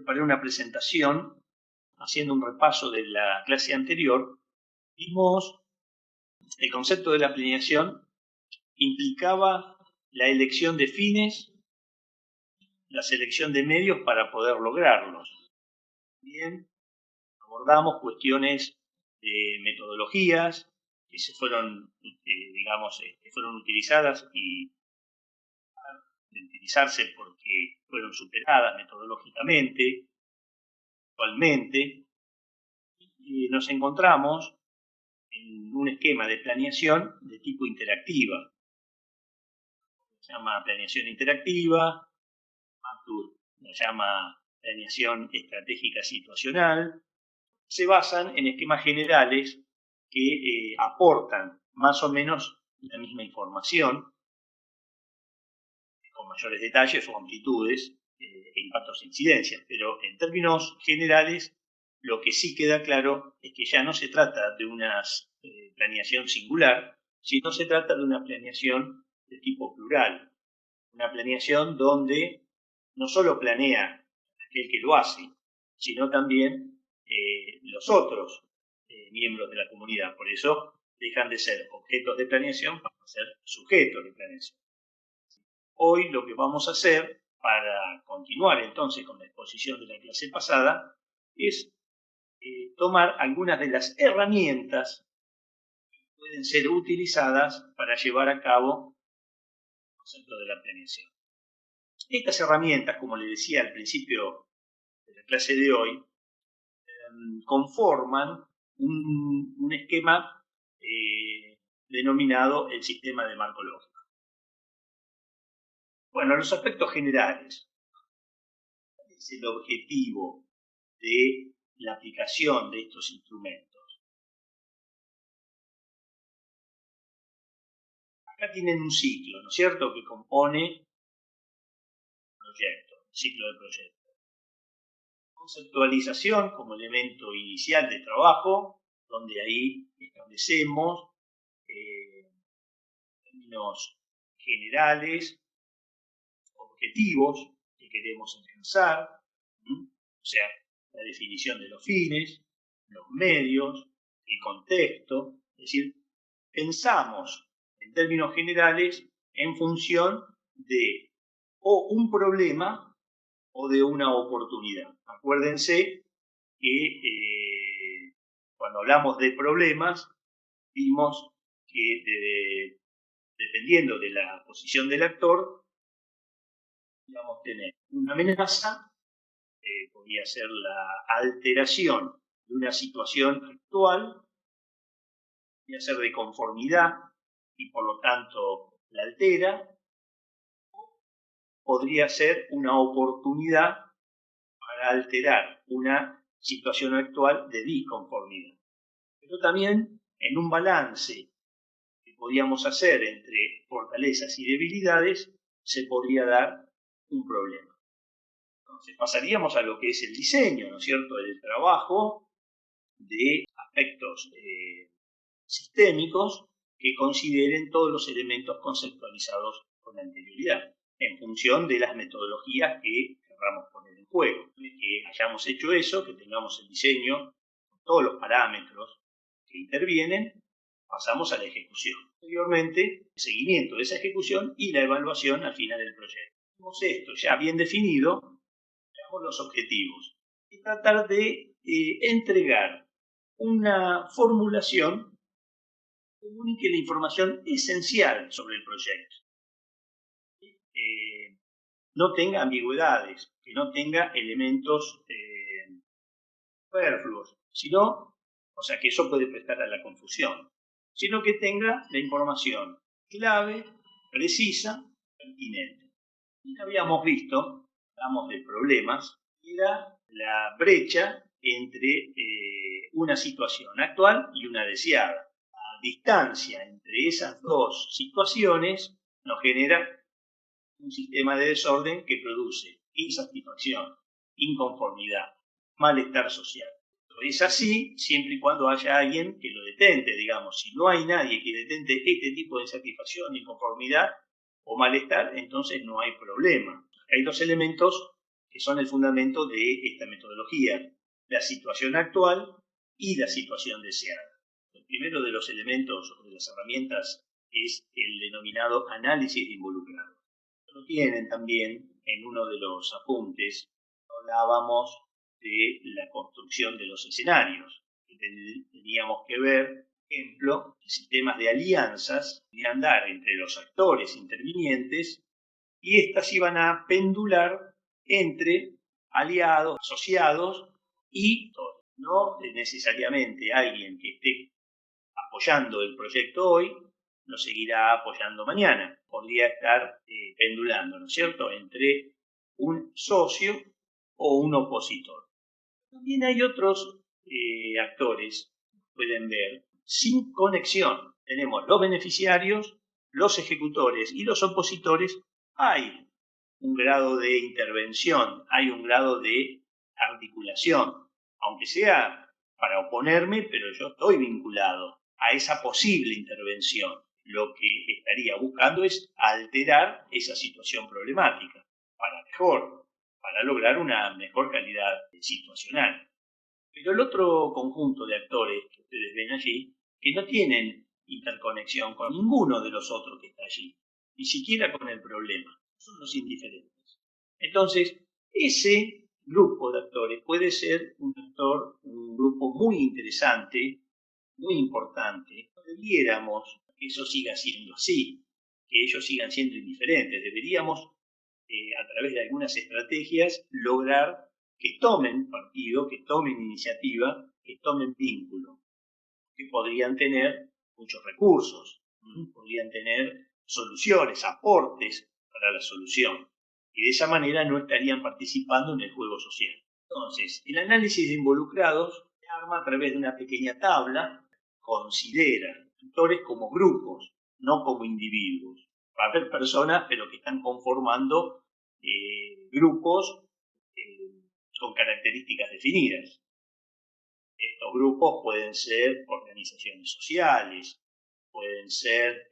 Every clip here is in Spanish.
preparé una presentación haciendo un repaso de la clase anterior. Vimos el concepto de la planeación implicaba la elección de fines, la selección de medios para poder lograrlos. Bien, abordamos cuestiones de metodologías que se fueron, que fueron utilizadas y de utilizarse porque fueron superadas metodológicamente, actualmente. Y nos encontramos en un esquema de planeación de tipo interactiva. Se llama planeación interactiva, Matur lo llama planeación estratégica situacional. Se basan en esquemas generales que aportan más o menos la misma información, con mayores detalles o amplitudes e impactos e incidencias, pero en términos generales lo que sí queda claro es que ya no se trata de una planeación singular, sino se trata de una planeación de tipo plural, una planeación donde no solo planea aquel que lo hace, sino también los otros miembros de la comunidad. Por eso dejan de ser objetos de planeación para ser sujetos de planeación. Hoy lo que vamos a hacer, para continuar entonces con la exposición de la clase pasada, es tomar algunas de las herramientas que pueden ser utilizadas para llevar a cabo el concepto de la planeación. Estas herramientas, como les decía al principio de la clase de hoy, conforman un esquema denominado el sistema de marco lógico. Bueno, los aspectos generales. Es el objetivo de la aplicación de estos instrumentos. Acá tienen un ciclo, ¿no es cierto?, que compone el proyecto, el ciclo de proyecto. Conceptualización como elemento inicial de trabajo, donde ahí establecemos términos generales, objetivos que queremos alcanzar, o sea, la definición de los fines, los medios, el contexto, es decir, pensamos en términos generales en función de o un problema o de una oportunidad. Acuérdense que cuando hablamos de problemas, vimos que dependiendo de la posición del actor, podríamos tener una amenaza, podría ser la alteración de una situación actual, podría ser de conformidad y por lo tanto la altera, podría ser una oportunidad para alterar una situación actual de disconformidad. Pero también en un balance que podíamos hacer entre fortalezas y debilidades, se podría dar un problema. Entonces pasaríamos a lo que es el diseño, ¿no es cierto?, el trabajo de aspectos sistémicos que consideren todos los elementos conceptualizados con anterioridad, en función de las metodologías que querramos poner en juego. Que hayamos hecho eso, que tengamos el diseño con todos los parámetros que intervienen, pasamos a la ejecución. Posteriormente, el seguimiento de esa ejecución y la evaluación al final del proyecto. Tenemos esto ya bien definido, veamos los objetivos. Y tratar de entregar una formulación que comunique la información esencial sobre el proyecto. No tenga ambigüedades, que no tenga elementos superfluos, sino, o sea que eso puede prestar a la confusión, sino que tenga la información clave, precisa, pertinente. Y habíamos visto, hablamos de problemas, era la brecha entre una situación actual y una deseada. La distancia entre esas dos situaciones nos genera un sistema de desorden que produce insatisfacción, inconformidad, malestar social. Es así siempre y cuando haya alguien que lo detente, digamos. Si no hay nadie que detente este tipo de insatisfacción, inconformidad o malestar, entonces no hay problema. Hay dos elementos que son el fundamento de esta metodología: la situación actual y la situación deseada. El primero de los elementos o de las herramientas es el denominado análisis de involucrados. Lo tienen también en uno de los apuntes. Hablábamos de la construcción de los escenarios. Teníamos que ver, por ejemplo, sistemas de alianzas que iban a dar entre los actores intervinientes, y estas iban a pendular entre aliados, asociados y todos. No necesariamente alguien que esté apoyando el proyecto hoy lo seguirá apoyando mañana. Podría estar pendulando, ¿no es cierto?, entre un socio o un opositor. También hay otros actores, pueden ver, sin conexión. Tenemos los beneficiarios, los ejecutores y los opositores. Hay un grado de intervención, hay un grado de articulación, aunque sea para oponerme, pero yo estoy vinculado a esa posible intervención. Lo que estaría buscando es alterar esa situación problemática para mejor, para lograr una mejor calidad situacional. Pero el otro conjunto de actores que ustedes ven allí, que no tienen interconexión con ninguno de los otros que está allí, ni siquiera con el problema, son los indiferentes. Entonces, ese grupo de actores puede ser un grupo muy interesante, muy importante. No debiéramos que eso siga siendo así, que ellos sigan siendo indiferentes. Deberíamos, a través de algunas estrategias, lograr que tomen partido, que tomen iniciativa, que tomen vínculo, que podrían tener muchos recursos, podrían tener soluciones, aportes para la solución, y de esa manera no estarían participando en el juego social. Entonces, el análisis de involucrados se arma a través de una pequeña tabla. Considera actores como grupos, no como individuos. Va a haber personas, pero que están conformando grupos con características definidas. Estos grupos pueden ser organizaciones sociales, pueden ser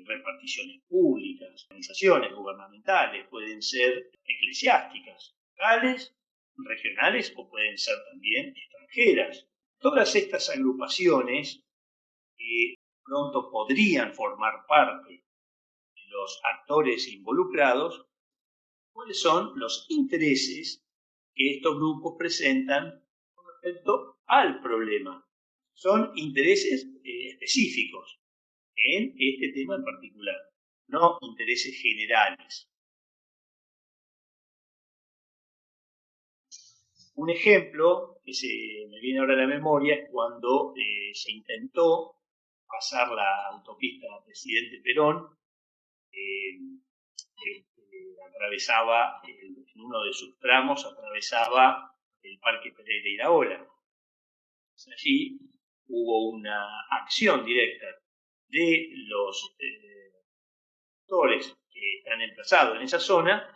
reparticiones públicas, organizaciones gubernamentales, pueden ser eclesiásticas, locales, regionales o pueden ser también extranjeras. Todas estas agrupaciones que pronto podrían formar parte de los actores involucrados, ¿cuáles son los intereses que estos grupos presentan con respecto al problema? Son intereses específicos en este tema en particular, no intereses generales. Un ejemplo que se me viene ahora a la memoria es cuando se intentó pasar la autopista Presidente Perón, que atravesaba, en uno de sus tramos, atravesaba el Parque Pereira Iraola. Allí hubo una acción directa de los actores que están emplazados en esa zona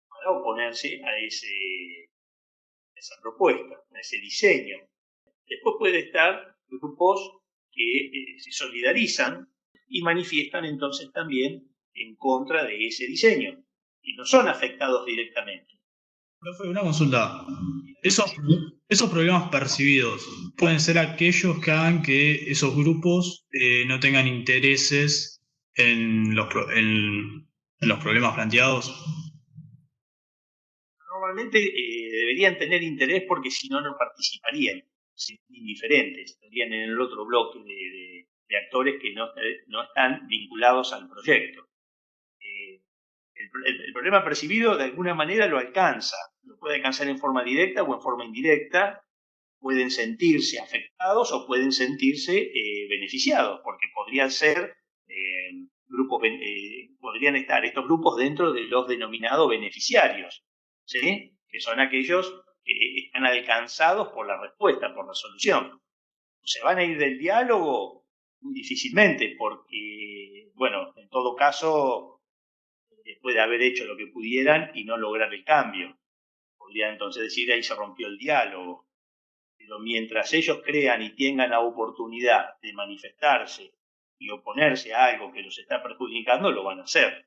para oponerse a esa propuesta, a ese diseño. Después puede estar grupos que se solidarizan y manifiestan entonces también en contra de ese diseño y no son afectados directamente. Profe, una consulta. Esos problemas percibidos pueden ser aquellos que hagan que esos grupos no tengan intereses en los problemas planteados. Normalmente deberían tener interés porque si no, no participarían, serían indiferentes, estarían en el otro bloque de actores que no están vinculados al proyecto. El problema percibido de alguna manera lo alcanza, lo puede alcanzar en forma directa o en forma indirecta. Pueden sentirse afectados o pueden sentirse beneficiados, porque podrían ser grupos, podrían estar estos grupos dentro de los denominados beneficiarios, ¿sí?, que son aquellos que están alcanzados por la respuesta, por la solución. ¿Se van a ir del diálogo? Muy difícilmente, porque, bueno, en todo caso puede haber hecho lo que pudieran y no lograr el cambio. Podrían entonces decir, ahí se rompió el diálogo. Pero mientras ellos crean y tengan la oportunidad de manifestarse y oponerse a algo que los está perjudicando, lo van a hacer.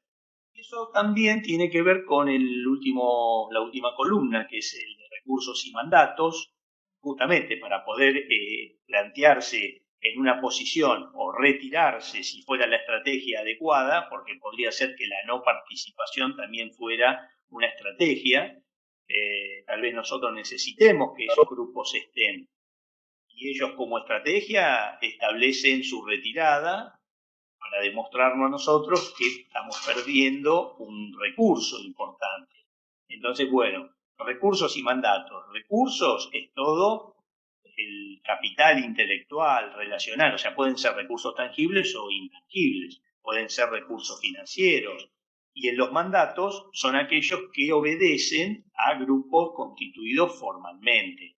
Eso también tiene que ver con la última columna, que es el de recursos y mandatos, justamente para poder plantearse en una posición o retirarse si fuera la estrategia adecuada, porque podría ser que la no participación también fuera una estrategia. Tal vez nosotros necesitemos que esos grupos estén y ellos como estrategia establecen su retirada para demostrarnos a nosotros que estamos perdiendo un recurso importante. Entonces, bueno, recursos y mandatos. Recursos es todo el capital intelectual, relacional, o sea, pueden ser recursos tangibles o intangibles, pueden ser recursos financieros. Y en los mandatos son aquellos que obedecen a grupos constituidos formalmente.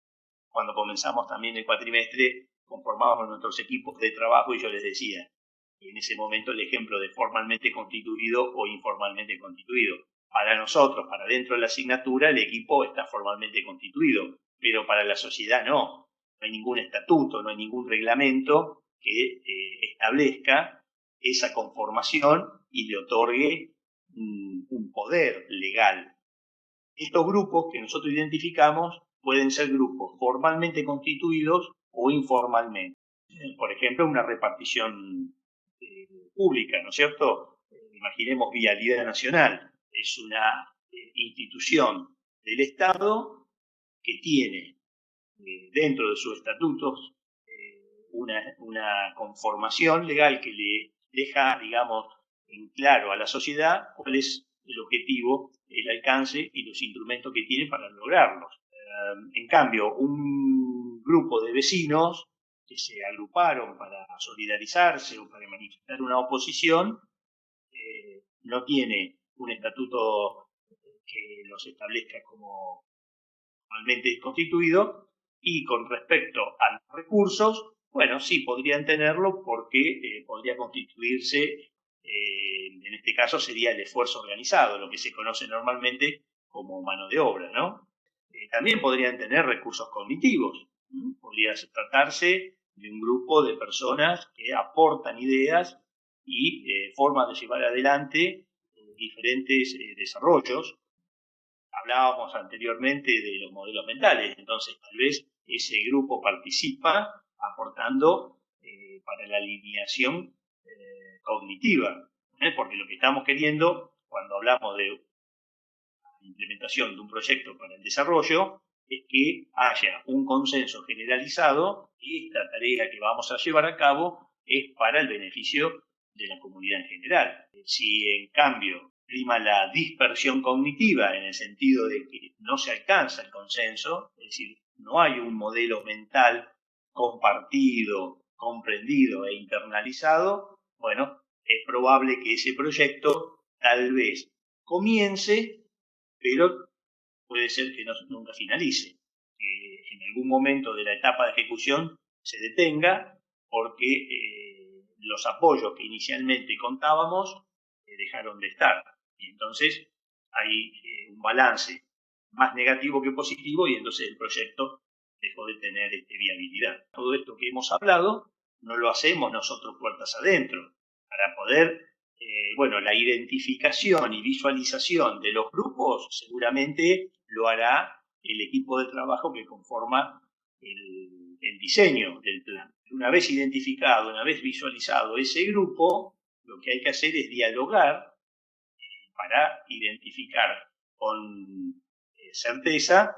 Cuando comenzamos también el cuatrimestre, conformábamos nuestros equipos de trabajo y yo les decía, en ese momento el ejemplo de formalmente constituido o informalmente constituido. Para nosotros, para dentro de la asignatura, el equipo está formalmente constituido, pero para la sociedad no. No hay ningún estatuto, no hay ningún reglamento que establezca esa conformación y le otorgue un poder legal. Estos grupos que nosotros identificamos pueden ser grupos formalmente constituidos o informalmente. Por ejemplo, una repartición pública, ¿no es cierto? Imaginemos Vialidad Nacional, es una institución del Estado que tiene dentro de sus estatutos una conformación legal que le deja, digamos, en claro a la sociedad cuál es el objetivo, el alcance y los instrumentos que tiene para lograrlos. En cambio, un grupo de vecinos que se agruparon para solidarizarse o para manifestar una oposición, no tiene un estatuto que los establezca como formalmente constituido, y con respecto a los recursos, bueno, sí podrían tenerlo porque podría constituirse, en este caso sería el esfuerzo organizado, lo que se conoce normalmente como mano de obra, ¿no? También podrían tener recursos cognitivos. Podría tratarse de un grupo de personas que aportan ideas y formas de llevar adelante diferentes desarrollos. Hablábamos anteriormente de los modelos mentales, entonces tal vez ese grupo participa aportando para la alineación cognitiva, porque lo que estamos queriendo cuando hablamos de implementación de un proyecto para el desarrollo es que haya un consenso generalizado y esta tarea que vamos a llevar a cabo es para el beneficio de la comunidad en general. Si en cambio prima la dispersión cognitiva en el sentido de que no se alcanza el consenso, es decir, no hay un modelo mental compartido, comprendido e internalizado, bueno, es probable que ese proyecto tal vez comience, pero puede ser que nunca finalice, que en algún momento de la etapa de ejecución se detenga porque los apoyos que inicialmente contábamos dejaron de estar. Y entonces hay un balance más negativo que positivo y entonces el proyecto dejó de tener viabilidad. Todo esto que hemos hablado no lo hacemos nosotros puertas adentro. Para poder, la identificación y visualización de los grupos seguramente lo hará el equipo de trabajo que conforma el diseño del plan. Una vez identificado, una vez visualizado ese grupo, lo que hay que hacer es dialogar para identificar con certeza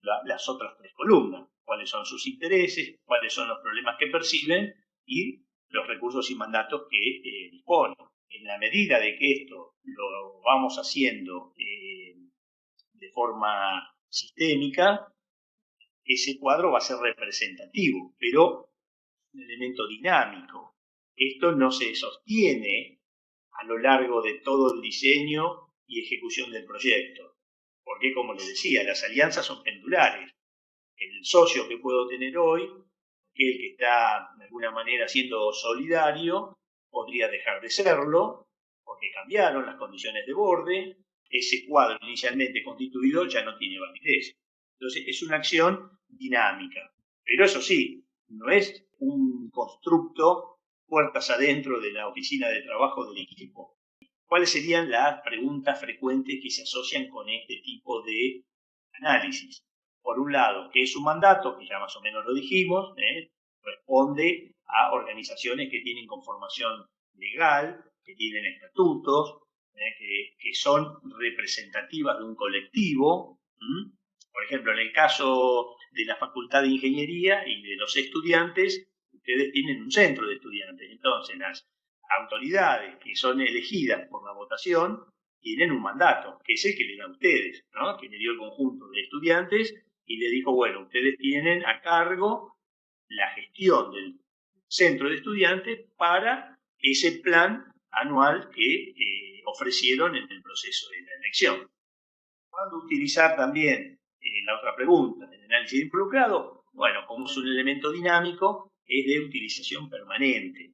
las otras tres columnas, cuáles son sus intereses, cuáles son los problemas que perciben y los recursos y mandatos que disponen. En la medida de que esto lo vamos haciendo de forma sistémica, ese cuadro va a ser representativo, pero un elemento dinámico. Esto no se sostiene a lo largo de todo el diseño y ejecución del proyecto, porque como les decía, las alianzas son pendulares. El socio que puedo tener hoy, aquel que está de alguna manera siendo solidario, podría dejar de serlo, porque cambiaron las condiciones de borde, ese cuadro inicialmente constituido ya no tiene validez. Entonces es una acción dinámica, pero eso sí, no es un constructo puertas adentro de la oficina de trabajo del equipo. ¿Cuáles serían las preguntas frecuentes que se asocian con este tipo de análisis? Por un lado, ¿qué es un mandato? Que ya más o menos lo dijimos, responde a organizaciones que tienen conformación legal, que tienen estatutos, que son representativas de un colectivo. Por ejemplo, en el caso de la Facultad de Ingeniería y de los estudiantes, ustedes tienen un centro de estudiantes. Entonces, las autoridades que son elegidas por la votación tienen un mandato, que es el que le da a ustedes, ¿no? Que le dio el conjunto de estudiantes y le dijo, bueno, ustedes tienen a cargo la gestión del centro de estudiantes para ese plan anual que ofrecieron en el proceso de la elección. ¿Cuándo utilizar también la otra pregunta, el análisis involucrado? Bueno, como es un elemento dinámico, es de utilización permanente.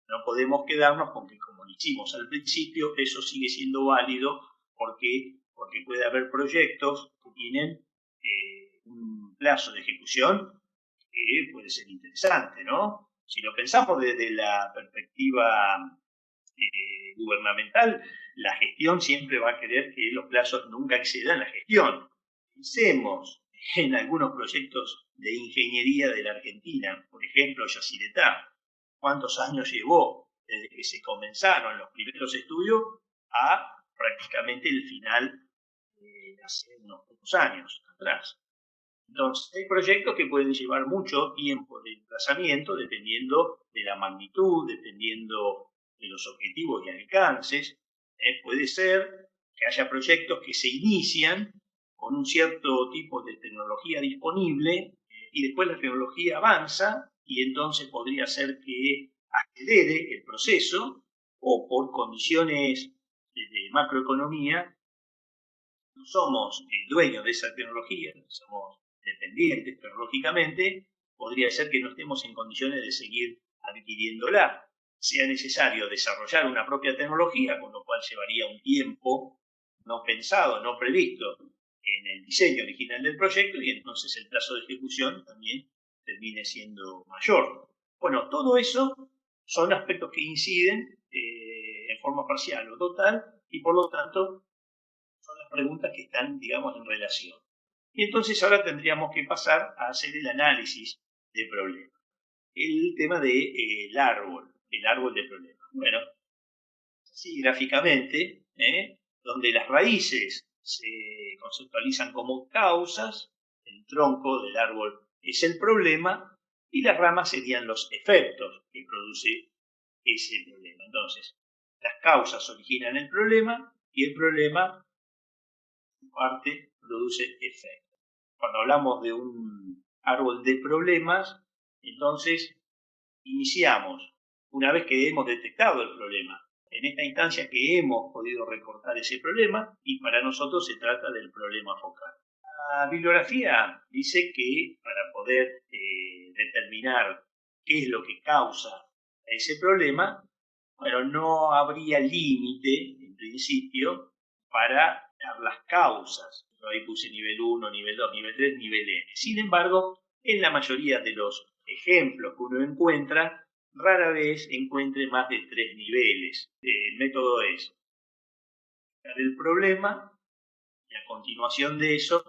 No podemos quedarnos con que, como lo hicimos al principio, eso sigue siendo válido porque puede haber proyectos que tienen un plazo de ejecución que puede ser interesante, ¿no? Si lo pensamos desde la perspectiva gubernamental, la gestión siempre va a querer que los plazos nunca excedan la gestión. Pensemos en algunos proyectos de ingeniería de la Argentina, por ejemplo, Yacyretá. ¿Cuántos años llevó desde que se comenzaron los primeros estudios a prácticamente el final hace unos pocos años atrás? Entonces, hay proyectos que pueden llevar mucho tiempo de emplazamiento dependiendo de la magnitud, dependiendo de los objetivos y alcances. Puede ser que haya proyectos que se inician con un cierto tipo de tecnología disponible y después la tecnología avanza y entonces podría ser que acelere el proceso o por condiciones de macroeconomía no somos el dueño de esa tecnología, somos dependientes tecnológicamente, podría ser que no estemos en condiciones de seguir adquiriéndola. Sea necesario desarrollar una propia tecnología, con lo cual llevaría un tiempo no pensado, no previsto en el diseño original del proyecto y entonces el plazo de ejecución también termine siendo mayor. Bueno, todo eso son aspectos que inciden en forma parcial o total y por lo tanto son las preguntas que están, digamos, en relación. Y entonces ahora tendríamos que pasar a hacer el análisis de problemas. El tema del árbol de problemas. Bueno, así gráficamente, donde las raíces se conceptualizan como causas, el tronco del árbol es el problema y las ramas serían los efectos que produce ese problema. Entonces, las causas originan el problema y el problema parte produce efecto. Cuando hablamos de un árbol de problemas, entonces iniciamos, una vez que hemos detectado el problema, en esta instancia que hemos podido recortar ese problema y para nosotros se trata del problema focal. La bibliografía dice que para poder determinar qué es lo que causa ese problema, bueno, no habría límite en principio para dar las causas. Yo ahí puse nivel 1, nivel 2, nivel 3, nivel N. Sin embargo, en la mayoría de los ejemplos que uno encuentra, rara vez encuentre más de 3 niveles. El método es el problema y a continuación de eso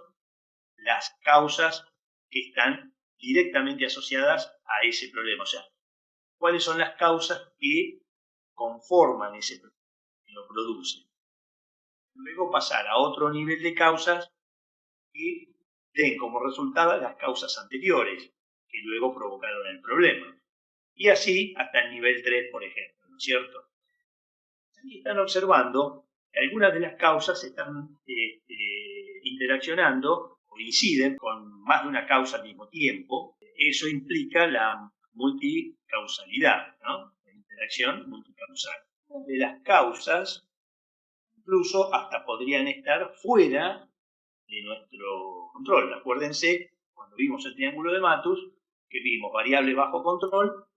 las causas que están directamente asociadas a ese problema. O sea, cuáles son las causas que conforman ese problema, que lo producen. Luego pasar a otro nivel de causas que den como resultado las causas anteriores que luego provocaron el problema. Y así hasta el nivel 3, por ejemplo, ¿no es cierto? Aquí están observando que algunas de las causas están interaccionando o inciden con más de una causa al mismo tiempo. Eso implica la multicausalidad, ¿no? La interacción multicausal. De las causas, incluso hasta podrían estar fuera de nuestro control. Acuérdense, cuando vimos el triángulo de Matus, que vimos variable bajo control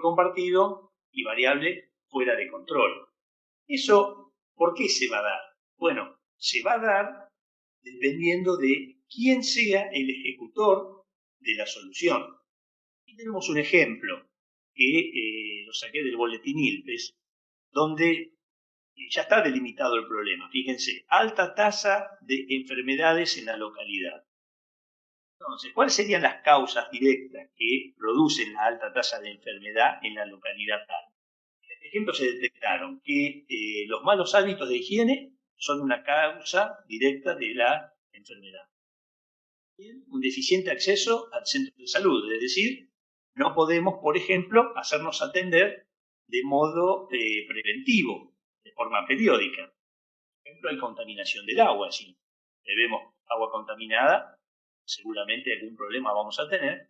compartido y variable fuera de control. ¿Eso por qué se va a dar? Bueno, se va a dar dependiendo de quién sea el ejecutor de la solución. Aquí tenemos un ejemplo que lo saqué del boletín ILPES, donde ya está delimitado el problema. Fíjense, alta tasa de enfermedades en la localidad. Entonces, ¿cuáles serían las causas directas que producen la alta tasa de enfermedad en la localidad tal? Por ejemplo, se detectaron que los malos hábitos de higiene son una causa directa de la enfermedad. Un deficiente acceso al centro de salud, es decir, no podemos, por ejemplo, hacernos atender de modo preventivo, de forma periódica. Por ejemplo, hay contaminación del agua. Si bebemos agua contaminada, seguramente algún problema vamos a tener.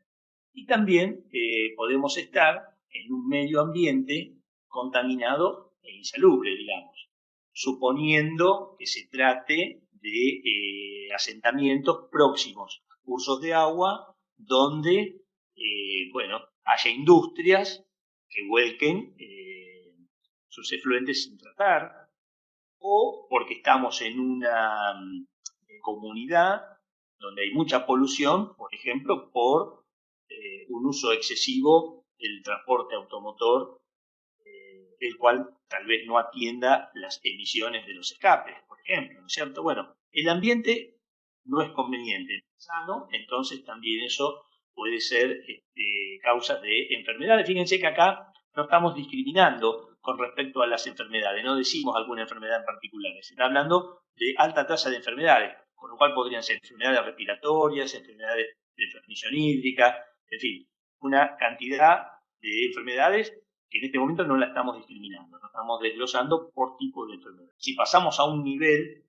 Y también podemos estar en un medio ambiente contaminado e insalubre, digamos, suponiendo que se trate de asentamientos próximos a cursos de agua donde, haya industrias que vuelquen sus efluentes sin tratar, o porque estamos en una comunidad donde hay mucha polución, por ejemplo, por un uso excesivo del transporte automotor, el cual tal vez no atienda las emisiones de los escapes, por ejemplo, ¿no es cierto? Bueno, el ambiente no es conveniente, sano, entonces también eso puede ser causas de enfermedades. Fíjense que acá no estamos discriminando con respecto a las enfermedades, no decimos alguna enfermedad en particular, se está hablando de alta tasa de enfermedades, con lo cual podrían ser enfermedades respiratorias, enfermedades de transmisión hídrica, en fin, una cantidad de enfermedades que en este momento no la estamos discriminando, no estamos desglosando por tipo de enfermedad. Si pasamos a un nivel,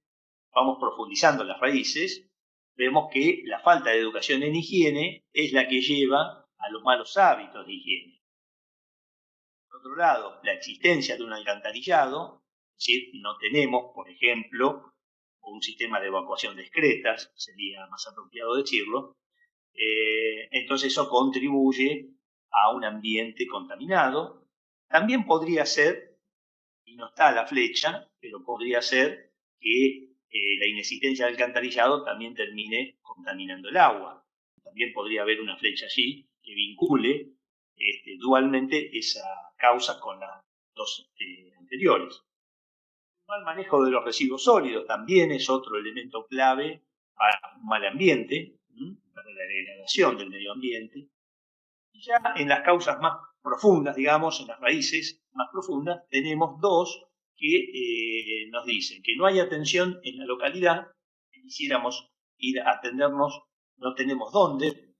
vamos profundizando las raíces, vemos que la falta de educación en higiene es la que lleva a los malos hábitos de higiene. Por otro lado, la existencia de un alcantarillado, es decir, no tenemos, por ejemplo, un sistema de evacuación de excretas, sería más apropiado decirlo, entonces eso contribuye a un ambiente contaminado. También podría ser, y no está a la flecha, pero podría ser que la inexistencia del alcantarillado también termine contaminando el agua. También podría haber una flecha allí que vincule dualmente esa causa con las dos anteriores. El mal manejo de los residuos sólidos también es otro elemento clave para un mal ambiente, para la degradación del medio ambiente. Y ya en las causas más profundas, digamos, en las raíces más profundas, tenemos dos que nos dicen que no hay atención en la localidad, que quisiéramos ir a atendernos, no tenemos dónde,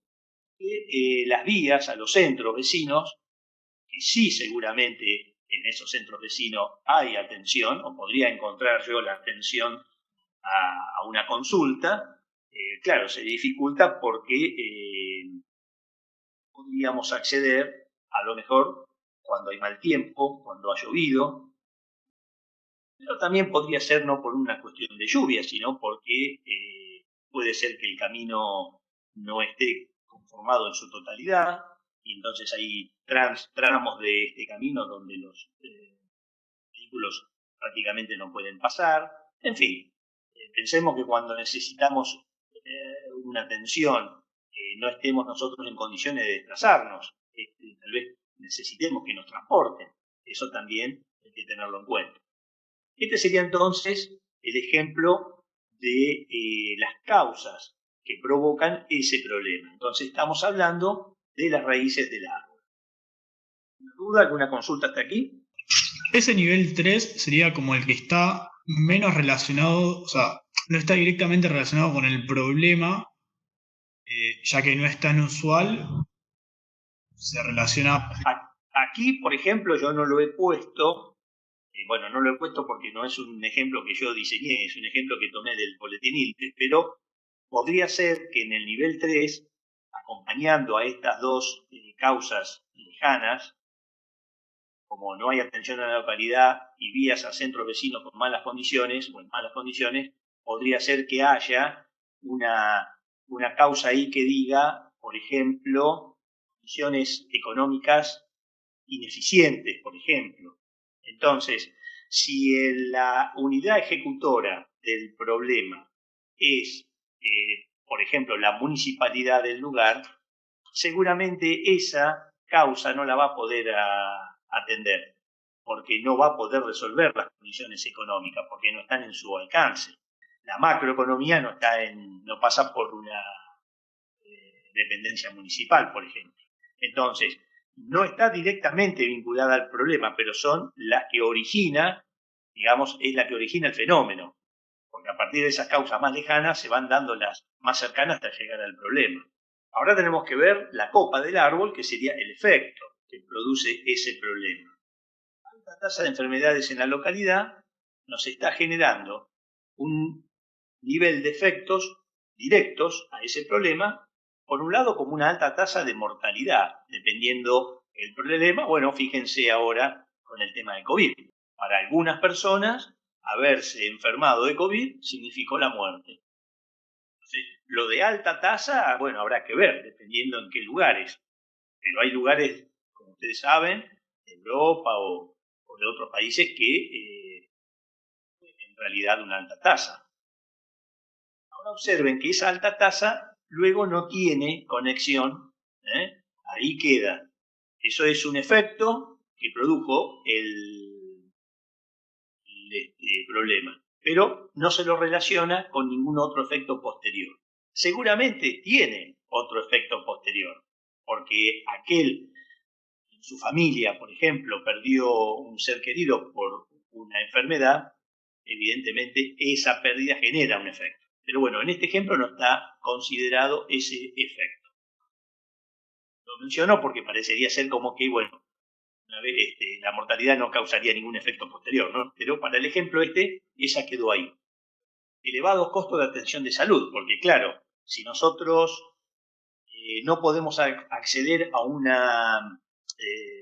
que las vías a los centros vecinos, que sí seguramente en esos centros vecinos hay atención, o podría encontrar yo la atención a una consulta, claro, se dificulta porque podríamos acceder, a lo mejor, cuando hay mal tiempo, cuando ha llovido, pero también podría ser no por una cuestión de lluvia, sino porque puede ser que el camino no esté conformado en su totalidad, y entonces hay tramos de este camino donde los vehículos prácticamente no pueden pasar. En fin, pensemos que cuando necesitamos una atención, no estemos nosotros en condiciones de desplazarnos, tal vez necesitemos que nos transporten, eso también hay que tenerlo en cuenta. Este sería entonces el ejemplo de las causas que provocan ese problema. Entonces estamos hablando de las raíces del árbol. ¿Alguna duda, alguna consulta hasta aquí? Ese nivel 3 sería como el que está menos relacionado, o sea, no está directamente relacionado con el problema, ya que no es tan usual, se relaciona... Aquí, por ejemplo, yo no lo he puesto, no lo he puesto porque no es un ejemplo que yo diseñé, es un ejemplo que tomé del boletín ILTE, pero podría ser que en el nivel 3, acompañando a estas dos causas lejanas, como no hay atención a la localidad y vías a centros vecinos con malas condiciones o en malas condiciones, podría ser que haya una causa ahí que diga, por ejemplo, condiciones económicas ineficientes, por ejemplo. Entonces, si la unidad ejecutora del problema es, por ejemplo, la municipalidad del lugar, seguramente esa causa no la va a poder atender. porque no va a poder resolver las condiciones económicas, porque no están en su alcance. La macroeconomía no pasa por una dependencia municipal, por ejemplo. Entonces, no está directamente vinculada al problema, pero son las que origina, digamos, es la que origina el fenómeno, porque a partir de esas causas más lejanas se van dando las más cercanas hasta llegar al problema. Ahora tenemos que ver la copa del árbol, que sería el efecto que produce ese problema. La tasa de enfermedades en la localidad nos está generando un nivel de efectos directos a ese problema, por un lado como una alta tasa de mortalidad, dependiendo el problema. Bueno, fíjense ahora con el tema de COVID. Para algunas personas, haberse enfermado de COVID significó la muerte. Entonces, lo de alta tasa, bueno, habrá que ver, dependiendo en qué lugares. Pero hay lugares, como ustedes saben, de Europa o de otros países que en realidad una alta tasa. Ahora observen que esa alta tasa luego no tiene conexión, ahí queda. Eso es un efecto que produjo el problema, pero no se lo relaciona con ningún otro efecto posterior. Seguramente tiene otro efecto posterior, porque aquel en su familia, por ejemplo, perdió un ser querido por una enfermedad, evidentemente esa pérdida genera un efecto. Pero bueno, en este ejemplo no está considerado ese efecto. Lo menciono porque parecería ser como que, bueno, una vez, la mortalidad no causaría ningún efecto posterior, ¿no? Pero para el ejemplo esa quedó ahí. Elevados costos de atención de salud, porque claro, si nosotros no podemos acceder a una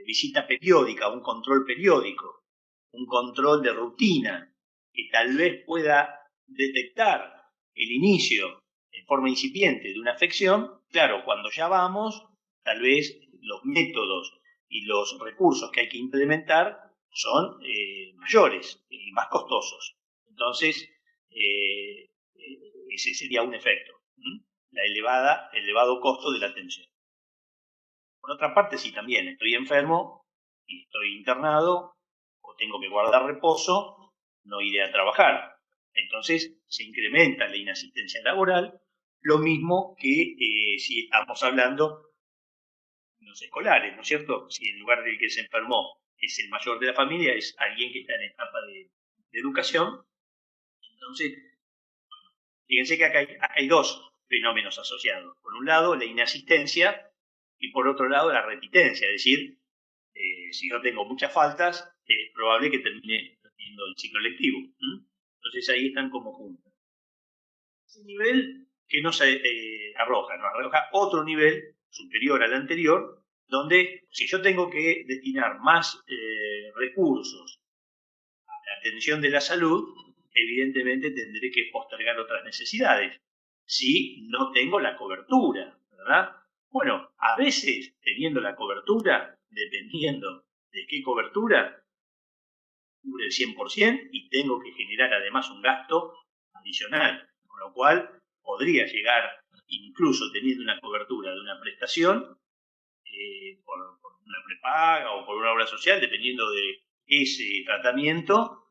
visita periódica, un control periódico, un control de rutina, que tal vez pueda detectar el inicio en forma incipiente de una afección, claro, cuando ya vamos, tal vez los métodos y los recursos que hay que implementar son mayores y más costosos. Entonces, ese sería un efecto, el elevado costo de la atención. Por otra parte, si también estoy enfermo y estoy internado o tengo que guardar reposo, no iré a trabajar. Entonces se incrementa la inasistencia laboral, lo mismo que si estamos hablando de los escolares, ¿no es cierto? Si en lugar del que se enfermó es el mayor de la familia, es alguien que está en etapa de educación. Entonces, fíjense que acá hay dos fenómenos asociados. Por un lado, la inasistencia y por otro lado, la repitencia. Es decir, si yo tengo muchas faltas, es probable que termine haciendo el ciclo lectivo. Entonces ahí están como juntas. Ese nivel que nos arroja otro nivel superior al anterior, donde si yo tengo que destinar más recursos a la atención de la salud, evidentemente tendré que postergar otras necesidades, si no tengo la cobertura, ¿verdad? Bueno, a veces teniendo la cobertura, dependiendo de qué cobertura, cubre el 100% y tengo que generar además un gasto adicional, con lo cual podría llegar, incluso teniendo una cobertura de una prestación, por una prepaga o por una obra social, dependiendo de ese tratamiento,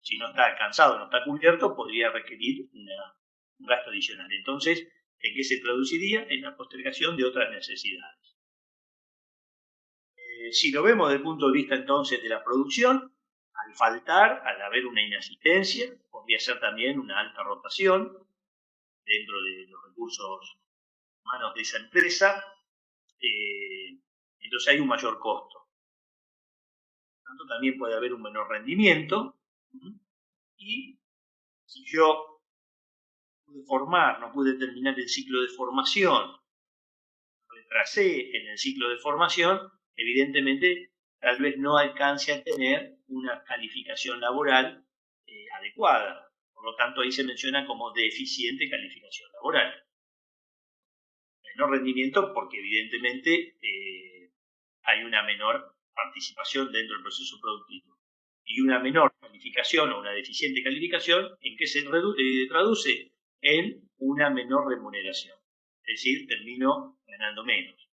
si no está alcanzado, no está cubierto, podría requerir un gasto adicional. Entonces, ¿en qué se traduciría? En la postergación de otras necesidades. Si lo vemos desde el punto de vista entonces de la producción, al haber una inasistencia, podría ser también una alta rotación dentro de los recursos humanos de esa empresa, entonces hay un mayor costo. Por tanto, también puede haber un menor rendimiento, y si yo no pude terminar el ciclo de formación, retrasé en el ciclo de formación, evidentemente tal vez no alcance a tener una calificación laboral adecuada. Por lo tanto, ahí se menciona como deficiente calificación laboral. Menor rendimiento porque evidentemente hay una menor participación dentro del proceso productivo. Y una menor calificación o una deficiente calificación, ¿en qué se traduce? En una menor remuneración. Es decir, termino ganando menos.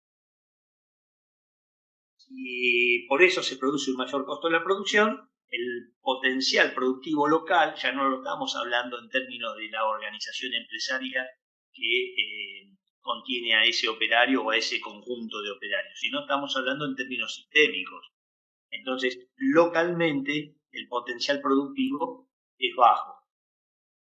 Si por eso se produce un mayor costo de la producción, el potencial productivo local, ya no lo estamos hablando en términos de la organización empresaria que contiene a ese operario o a ese conjunto de operarios, sino estamos hablando en términos sistémicos. Entonces, localmente, el potencial productivo es bajo.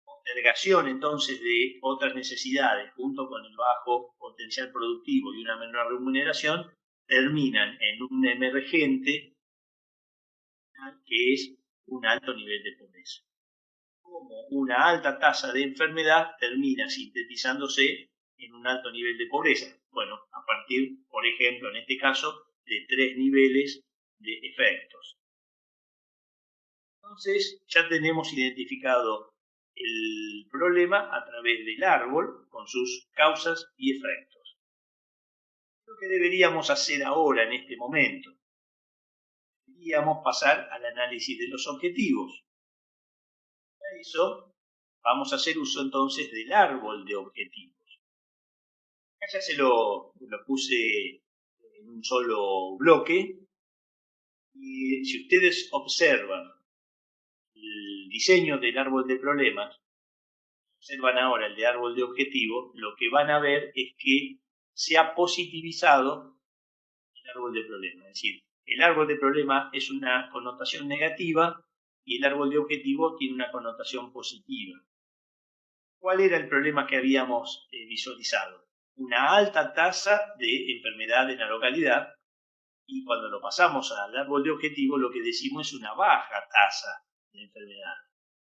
Postergación, entonces, de otras necesidades, junto con el bajo potencial productivo y una menor remuneración, terminan en un emergente que es un alto nivel de pobreza. Como una alta tasa de enfermedad termina sintetizándose en un alto nivel de pobreza. Bueno, a partir, por ejemplo, en este caso, de 3 niveles de efectos. Entonces, ya tenemos identificado el problema a través del árbol con sus causas y efectos. Lo que deberíamos hacer ahora, en este momento, deberíamos pasar al análisis de los objetivos. Para eso, vamos a hacer uso entonces del árbol de objetivos. Acá ya se lo puse en un solo bloque. Y si ustedes observan el diseño del árbol de problemas, observan ahora el de árbol de objetivos, lo que van a ver es que se ha positivizado el árbol de problemas. Es decir, el árbol de problemas es una connotación negativa y el árbol de objetivo tiene una connotación positiva. ¿Cuál era el problema que habíamos visualizado? Una alta tasa de enfermedad en la localidad, y cuando lo pasamos al árbol de objetivo lo que decimos es una baja tasa de enfermedad.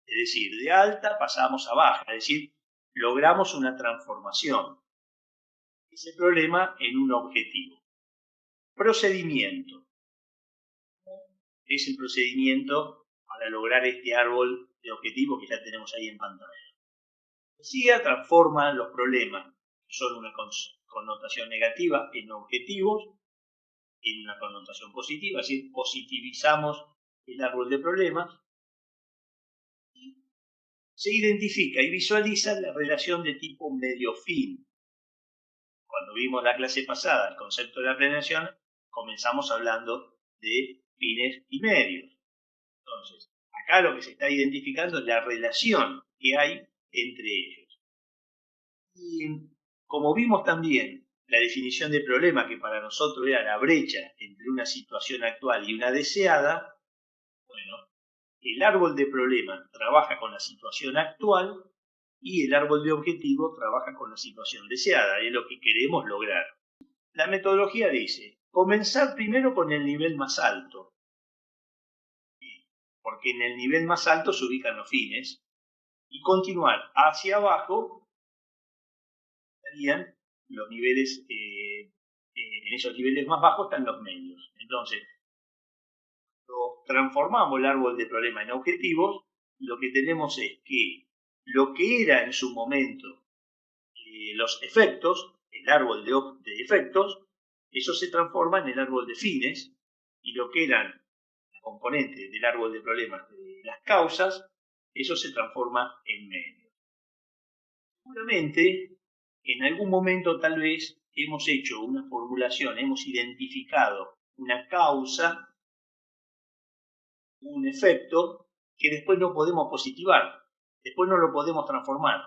Es decir, de alta pasamos a baja, es decir, logramos una transformación. Ese problema en un objetivo. Procedimiento. Es el procedimiento para lograr este árbol de objetivo que ya tenemos ahí en pantalla. SIGA transforma los problemas, que son una connotación negativa, en objetivos, en una connotación positiva, es decir, positivizamos el árbol de problemas. Se identifica y visualiza la relación de tipo medio-fin. Cuando vimos la clase pasada el concepto de la planeación, comenzamos hablando de fines y medios. Entonces, acá lo que se está identificando es la relación que hay entre ellos. Y como vimos también la definición de problema, que para nosotros era la brecha entre una situación actual y una deseada, bueno, el árbol de problema trabaja con la situación actual y el árbol de objetivo trabaja con la situación deseada, es lo que queremos lograr. La metodología dice, comenzar primero con el nivel más alto, porque en el nivel más alto se ubican los fines, y continuar hacia abajo, estarían los niveles, en esos niveles más bajos están los medios. Entonces, cuando transformamos el árbol de problema en objetivos, lo que tenemos es que lo que era en su momento los efectos, el árbol de efectos, eso se transforma en el árbol de fines, y lo que eran los componentes del árbol de problemas de las causas, eso se transforma en medios. Seguramente, en algún momento tal vez hemos hecho una formulación, hemos identificado una causa, un efecto, que después no podemos positivar, después no lo podemos transformar.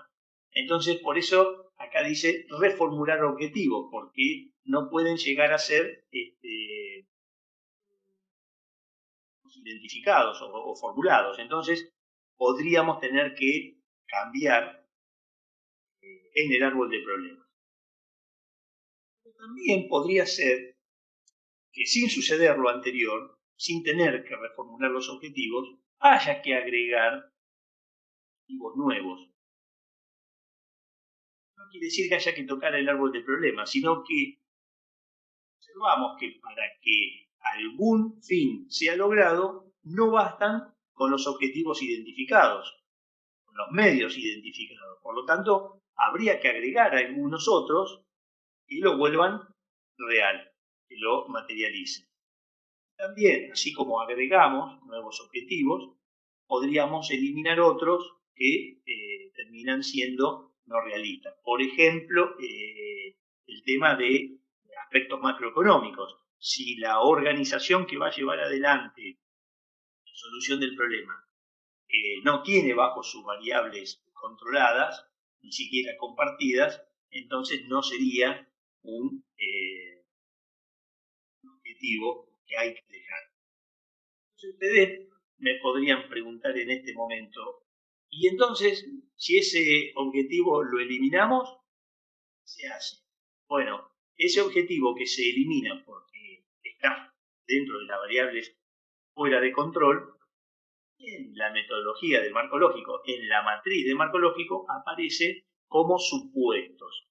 Entonces, por eso acá dice reformular objetivos, porque no pueden llegar a ser identificados o formulados. Entonces, podríamos tener que cambiar en el árbol de problemas. También podría ser que sin suceder lo anterior, sin tener que reformular los objetivos, haya que agregar objetivos nuevos. No quiere decir que haya que tocar el árbol de problemas, sino que observamos que para que algún fin sea logrado, no bastan con los objetivos identificados, con los medios identificados. Por lo tanto, habría que agregar algunos otros que lo vuelvan real, que lo materialicen. También, así como agregamos nuevos objetivos, podríamos eliminar otros que terminan siendo no realistas. Por ejemplo, el tema de aspectos macroeconómicos. si la organización que va a llevar adelante la solución del problema no tiene bajo sus variables controladas, ni siquiera compartidas, entonces no sería un objetivo que hay que dejar. Entonces ustedes me podrían preguntar en este momento, y entonces, si ese objetivo lo eliminamos, ¿qué se hace? Bueno, ese objetivo que se elimina porque está dentro de las variables fuera de control, en la metodología del marco lógico, en la matriz del marco lógico, aparece como supuestos.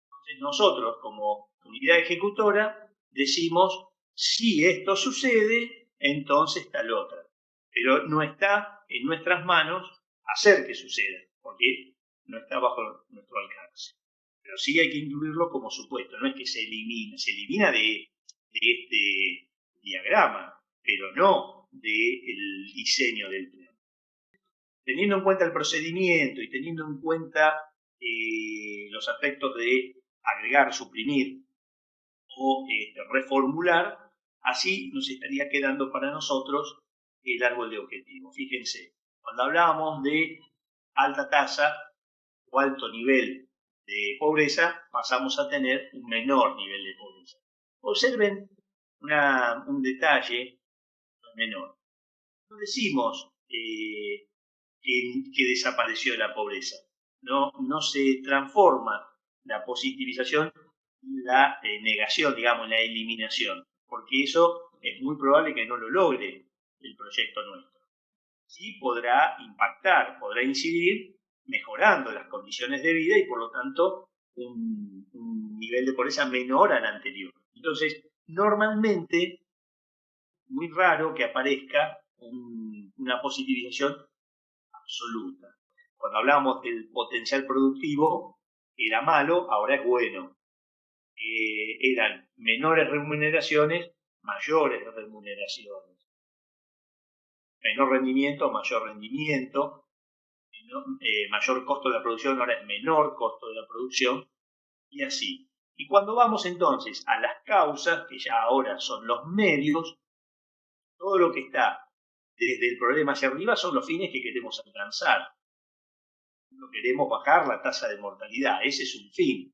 Entonces nosotros, como unidad ejecutora, decimos, si esto sucede, entonces tal otra. Pero no está en nuestras manos hacer que suceda, porque no está bajo nuestro alcance. Pero sí hay que incluirlo como supuesto, no es que se elimina de este diagrama, pero no del diseño del plan. Teniendo en cuenta el procedimiento y teniendo en cuenta los aspectos de agregar, suprimir o reformular, así nos estaría quedando para nosotros el árbol de objetivos. Fíjense, cuando hablábamos de alta tasa o alto nivel de pobreza, pasamos a tener un menor nivel de pobreza. Observen un detalle menor. No decimos que desapareció la pobreza. No se transforma la positivización, la negación, digamos, la eliminación, porque eso es muy probable que no lo logre el proyecto nuestro. Sí podrá impactar, podrá incidir mejorando las condiciones de vida y por lo tanto un nivel de pobreza menor al anterior. Entonces, normalmente, muy raro que aparezca una positivización absoluta. Cuando hablamos del potencial productivo, era malo, ahora es bueno. Eran menores remuneraciones, mayores remuneraciones. Menor rendimiento, mayor rendimiento. Mayor costo de la producción, ahora es menor costo de la producción. Y así. Y cuando vamos entonces a las causas, que ya ahora son los medios, todo lo que está desde el problema hacia arriba son los fines que queremos alcanzar. No queremos bajar la tasa de mortalidad, ese es un fin.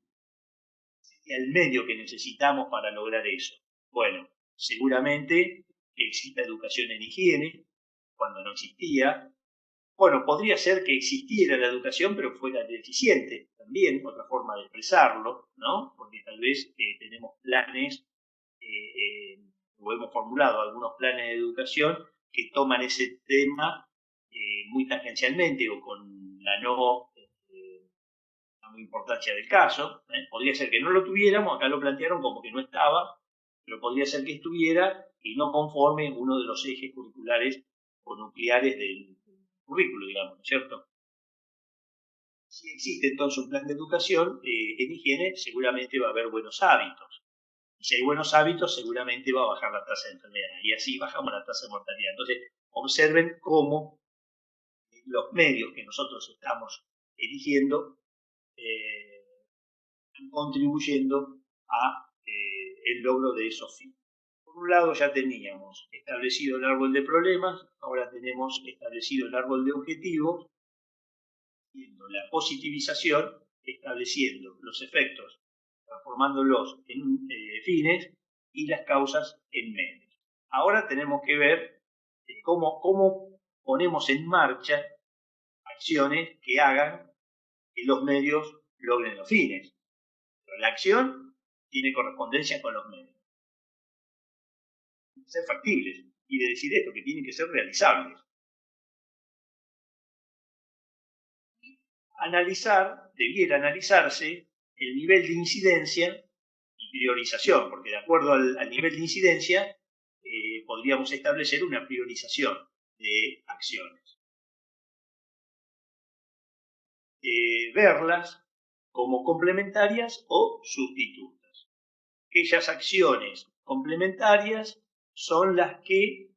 El medio que necesitamos para lograr eso. Bueno, seguramente exista educación en higiene, cuando no existía. Bueno, podría ser que existiera la educación, pero fuera deficiente, también, otra forma de expresarlo, ¿no? Porque tal vez tenemos planes, o hemos formulado algunos planes de educación que toman ese tema muy tangencialmente o con la no importancia del caso. Podría ser que no lo tuviéramos, acá lo plantearon como que no estaba, pero podría ser que estuviera y no conforme uno de los ejes curriculares o nucleares del currículo, digamos, ¿no es cierto? Si existe entonces un plan de educación en higiene, seguramente va a haber buenos hábitos. Y si hay buenos hábitos, seguramente va a bajar la tasa de enfermedad. Y así bajamos la tasa de mortalidad. Entonces, observen cómo los medios que nosotros estamos eligiendo contribuyendo a el logro de esos fines. Por un lado ya teníamos establecido el árbol de problemas, ahora tenemos establecido el árbol de objetivos, la positivización, estableciendo los efectos, transformándolos en fines y las causas en medios. Ahora tenemos que ver cómo ponemos en marcha acciones que hagan que los medios logren los fines. Pero la acción tiene correspondencia con los medios. Ser factibles. Quiere decir esto, que tienen que ser realizables. Debiera analizarse el nivel de incidencia y priorización, porque de acuerdo al nivel de incidencia podríamos establecer una priorización de acciones. Verlas como complementarias o sustitutas. Aquellas acciones complementarias son las que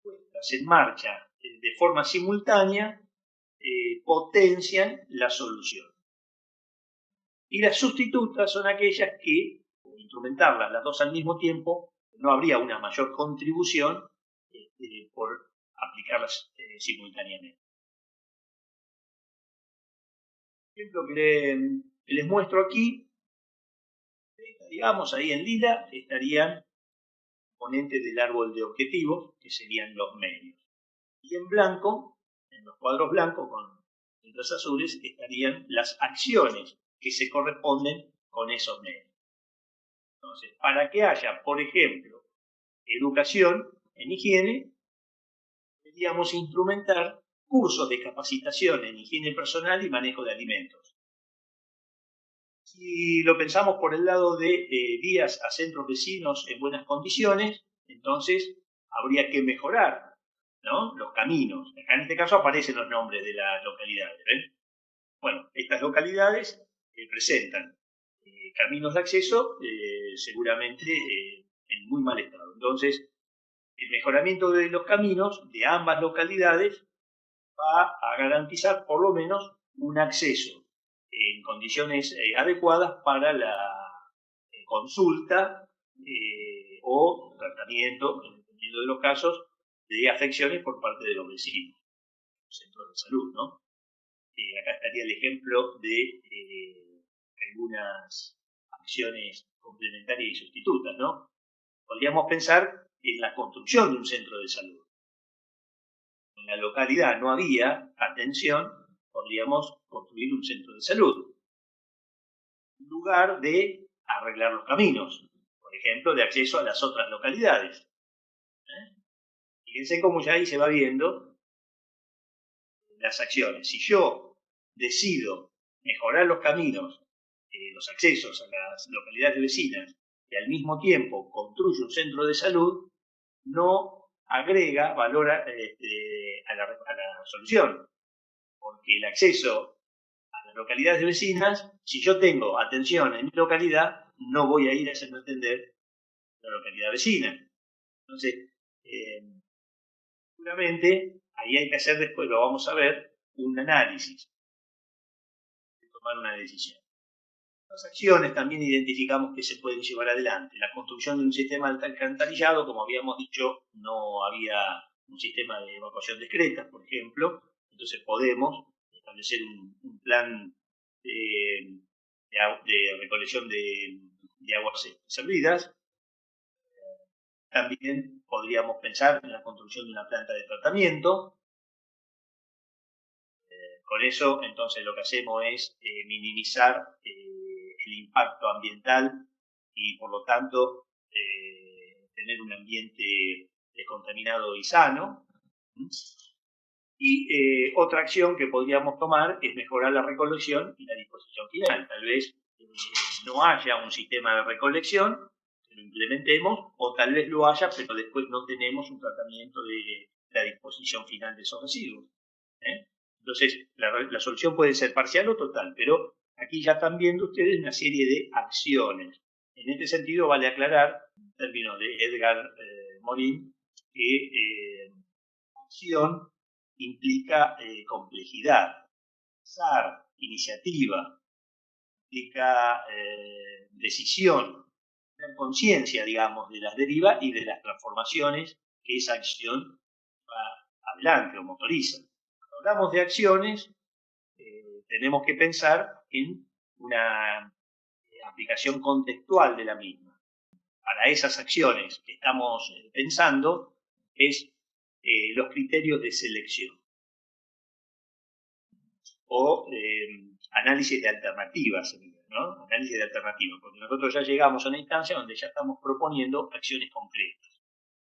puestas en marcha de forma simultánea potencian la solución. Y las sustitutas son aquellas que, por instrumentarlas las dos al mismo tiempo, no habría una mayor contribución por aplicarlas simultáneamente. El ejemplo que les muestro aquí, digamos ahí en lila, estarían componentes del árbol de objetivos, que serían los medios. Y en blanco, en los cuadros blancos con letras azules, estarían las acciones que se corresponden con esos medios. Entonces, para que haya, por ejemplo, educación en higiene, deberíamos instrumentar cursos de capacitación en higiene personal y manejo de alimentos. Si lo pensamos por el lado de vías a centros vecinos en buenas condiciones, entonces habría que mejorar, ¿no?, los caminos. Acá en este caso aparecen los nombres de las localidades. ¿Ven? Bueno, estas localidades presentan caminos de acceso seguramente en muy mal estado. Entonces, el mejoramiento de los caminos de ambas localidades va a garantizar por lo menos un acceso en condiciones adecuadas para la consulta o tratamiento, dependiendo de los casos, de afecciones por parte de los vecinos, centros de salud, ¿no? Acá estaría el ejemplo de algunas acciones complementarias y sustitutas, ¿no? Podríamos pensar en la construcción de un centro de salud. En la localidad no había atención, podríamos construir un centro de salud, en lugar de arreglar los caminos, por ejemplo, de acceso a las otras localidades. Fíjense cómo ya ahí se va viendo las acciones. Si yo decido mejorar los caminos, los accesos a las localidades vecinas, y al mismo tiempo construyo un centro de salud, no agrega valor a la solución, porque el acceso a las localidades vecinas, si yo tengo atención en mi localidad, no voy a ir a hacerme atender la localidad vecina. Entonces, seguramente ahí hay que hacer después, lo vamos a ver, un análisis, tomar una decisión. Las acciones también identificamos que se pueden llevar adelante. La construcción de un sistema de alcantarillado, como habíamos dicho, no había un sistema de evacuación discreta, por ejemplo, entonces podemos establecer un plan de recolección de aguas servidas. También podríamos pensar en la construcción de una planta de tratamiento. Con eso, entonces, lo que hacemos es minimizar el impacto ambiental y, por lo tanto, tener un ambiente descontaminado y sano. Y otra acción que podríamos tomar es mejorar la recolección y la disposición final. Tal vez no haya un sistema de recolección, que lo implementemos, o tal vez lo haya, pero después no tenemos un tratamiento de la disposición final de esos residuos. Entonces, la solución puede ser parcial o total, pero aquí ya están viendo ustedes una serie de acciones. En este sentido, vale aclarar, en términos de Edgar Morin, que acción implica complejidad, pensar, iniciativa, implica decisión, tener conciencia, digamos, de las derivas y de las transformaciones que esa acción va adelante o motoriza. Cuando hablamos de acciones, tenemos que pensar en una aplicación contextual de la misma. Para esas acciones que estamos pensando es los criterios de selección o análisis de alternativas, ¿no? Análisis de alternativas, porque nosotros ya llegamos a una instancia donde ya estamos proponiendo acciones concretas.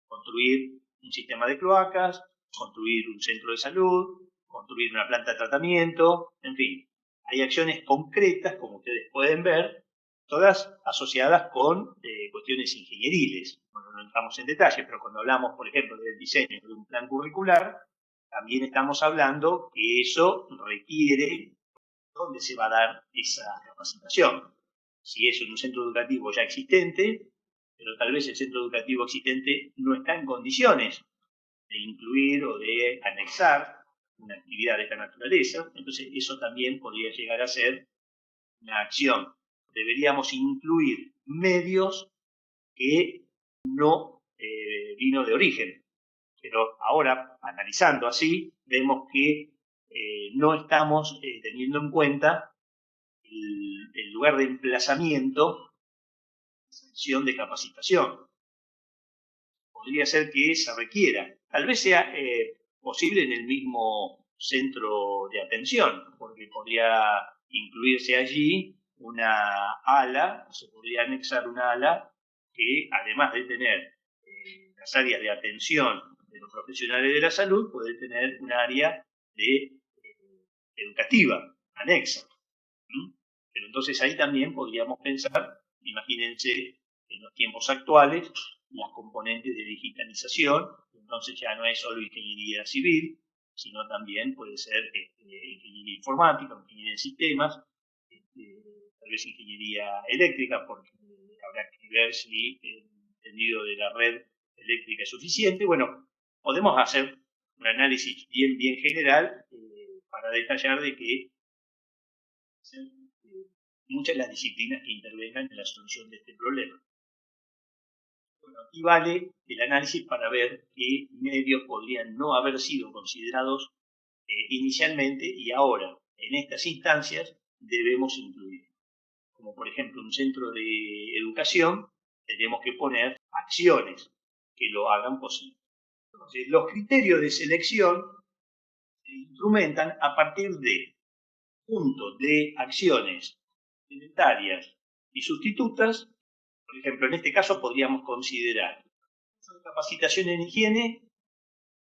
Construir un sistema de cloacas, construir un centro de salud, construir una planta de tratamiento, en fin. Hay acciones concretas, como ustedes pueden ver, todas asociadas con cuestiones ingenieriles. Bueno, no entramos en detalle, pero cuando hablamos, por ejemplo, del diseño de un plan curricular, también estamos hablando que eso requiere dónde se va a dar esa capacitación. Si es en un centro educativo ya existente, pero tal vez el centro educativo existente no está en condiciones de incluir o de anexar una actividad de esta naturaleza, entonces eso también podría llegar a ser una acción. Deberíamos incluir medios que no vino de origen. Pero ahora, analizando así, vemos que no estamos teniendo en cuenta el lugar de emplazamiento de esa acción de capacitación. Podría ser que se requiera. Tal vez sea posible en el mismo centro de atención, porque podría incluirse allí una ala, se podría anexar una ala que, además de tener las áreas de atención de los profesionales de la salud, puede tener un área de educativa anexa. Pero entonces ahí también podríamos pensar, imagínense en los tiempos actuales, las componentes de digitalización, entonces ya no es solo ingeniería civil, sino también puede ser ingeniería informática, ingeniería de sistemas, tal vez ingeniería eléctrica, porque habrá que ver si el tendido de la red eléctrica es suficiente. Bueno, podemos hacer un análisis bien general para detallar de que muchas de las disciplinas que intervengan en la solución de este problema. Bueno, aquí vale el análisis para ver qué medios podrían no haber sido considerados inicialmente y ahora, en estas instancias, debemos incluir. Como por ejemplo un centro de educación, tenemos que poner acciones que lo hagan posible. Entonces, los criterios de selección se instrumentan a partir de puntos de acciones complementarias y sustitutas. Por ejemplo, en este caso podríamos considerar capacitación en higiene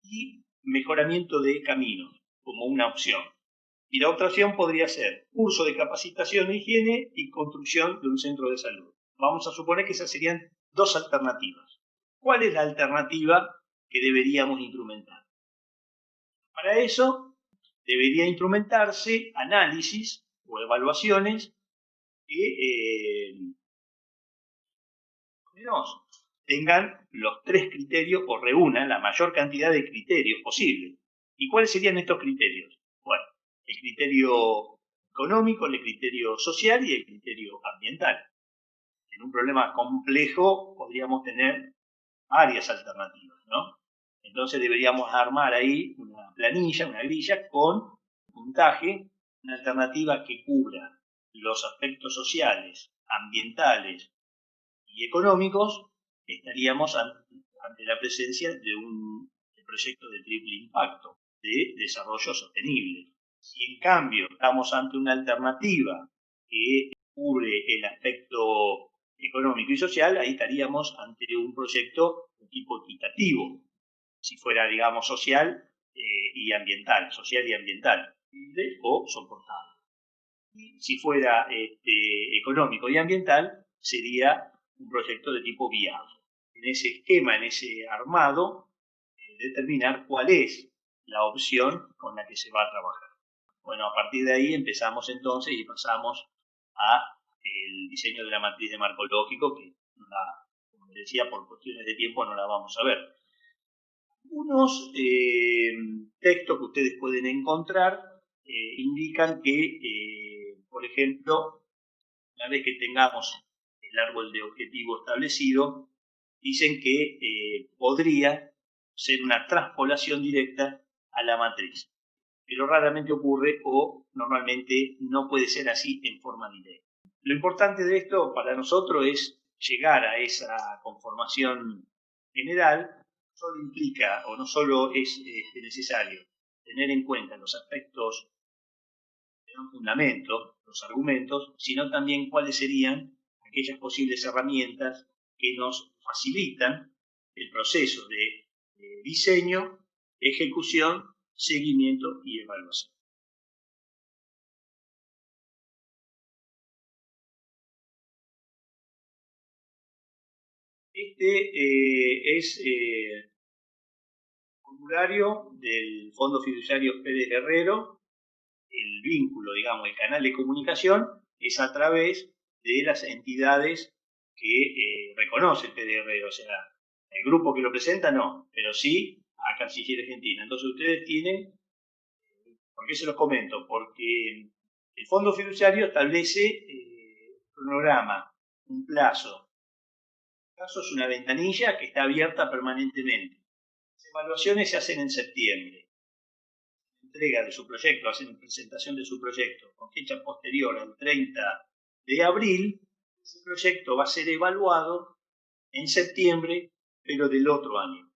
y mejoramiento de caminos como una opción. Y la otra opción podría ser curso de capacitación en higiene y construcción de un centro de salud. Vamos a suponer que esas serían dos alternativas. ¿Cuál es la alternativa que deberíamos instrumentar? Para eso debería instrumentarse análisis o evaluaciones que tengan los tres criterios o reúnan la mayor cantidad de criterios posible. ¿Y cuáles serían estos criterios? Bueno, el criterio económico, el criterio social y el criterio ambiental. En un problema complejo podríamos tener varias alternativas, ¿no? Entonces deberíamos armar ahí una planilla, una grilla con puntaje, una alternativa que cubra los aspectos sociales, ambientales y económicos. Estaríamos ante la presencia de un proyecto de triple impacto de desarrollo sostenible. Si en cambio estamos ante una alternativa que cubre el aspecto económico y social, ahí estaríamos ante un proyecto de tipo equitativo, si fuera, digamos, social y ambiental, o soportable. Y si fuera económico y ambiental, sería un proyecto de tipo viable. En ese esquema, en ese armado, determinar cuál es la opción con la que se va a trabajar. Bueno, a partir de ahí empezamos entonces y pasamos al diseño de la matriz de marco lógico, que, como decía, por cuestiones de tiempo no la vamos a ver. Unos textos que ustedes pueden encontrar indican que, por ejemplo, una vez que tengamos el árbol de objetivo establecido, dicen que podría ser una transpolación directa a la matriz, pero raramente ocurre o normalmente no puede ser así en forma directa. Lo importante de esto para nosotros es llegar a esa conformación general. Solo implica o no solo es necesario tener en cuenta los aspectos de un fundamento, los argumentos, sino también cuáles serían aquellas posibles herramientas que nos facilitan el proceso de diseño, ejecución, seguimiento y evaluación. Este es el formulario del Fondo Fiduciario Pérez Guerrero. El vínculo, digamos, el canal de comunicación es a través de las entidades que reconoce el Pérez Guerrero. O sea, el grupo que lo presenta no, pero sí a Cancillería Argentina. Entonces ustedes tienen, ¿por qué se los comento? Porque El fondo fiduciario establece un cronograma, un plazo. En este caso es una ventanilla que está abierta permanentemente. Las evaluaciones se hacen en septiembre. Entrega de su proyecto, hacen presentación de su proyecto con fecha posterior al 30 de abril. Ese proyecto va a ser evaluado en septiembre, pero del otro año.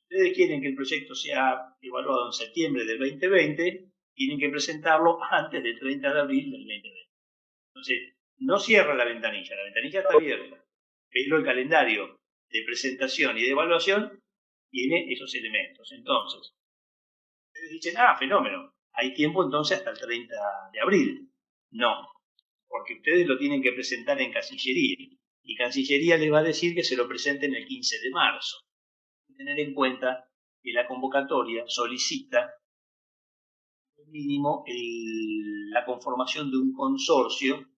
Si ustedes quieren que el proyecto sea evaluado en septiembre del 2020, tienen que presentarlo antes del 30 de abril del 2020. Entonces, no cierra la ventanilla está abierta, pero el calendario de presentación y de evaluación tiene esos elementos. Entonces, ustedes dicen, fenómeno, hay tiempo entonces hasta el 30 de abril. No, porque ustedes lo tienen que presentar en Cancillería, y Cancillería les va a decir que se lo presenten el 15 de marzo. Hay que tener en cuenta que la convocatoria solicita mínimo la conformación de un consorcio,